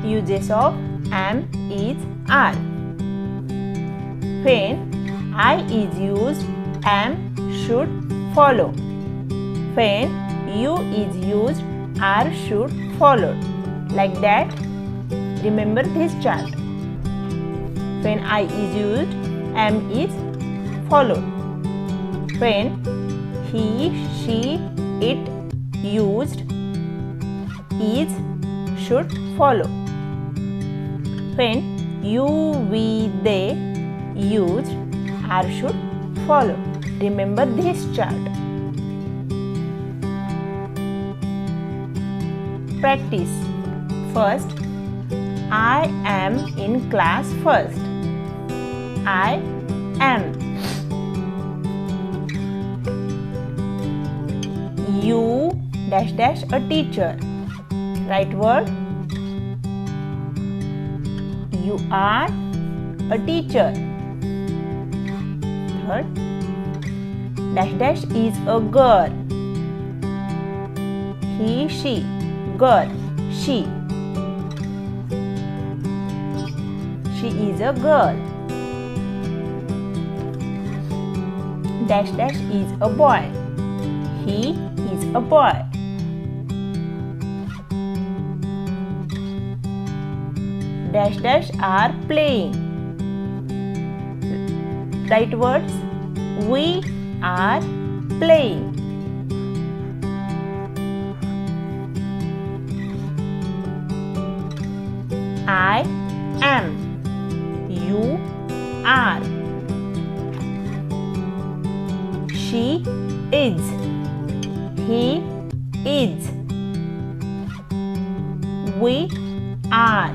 Uses of am is are. When I is used, am should follow. When you is used, are should follow. Like that, remember this chart. When I is used, am is followed. When he, she, it used, is should follow. When you, we, they used, are should follow. Remember this chart. Practice. First, I am in class first. I am. You dash dash a teacher. Right word. You are a teacher. Third, dash dash is a girl. He, she, girl, she. She is a girl. Dash dash is a boy. He is a boy. Dash dash are playing. Right words. We are playing. I am. You are. She is. He is. We are.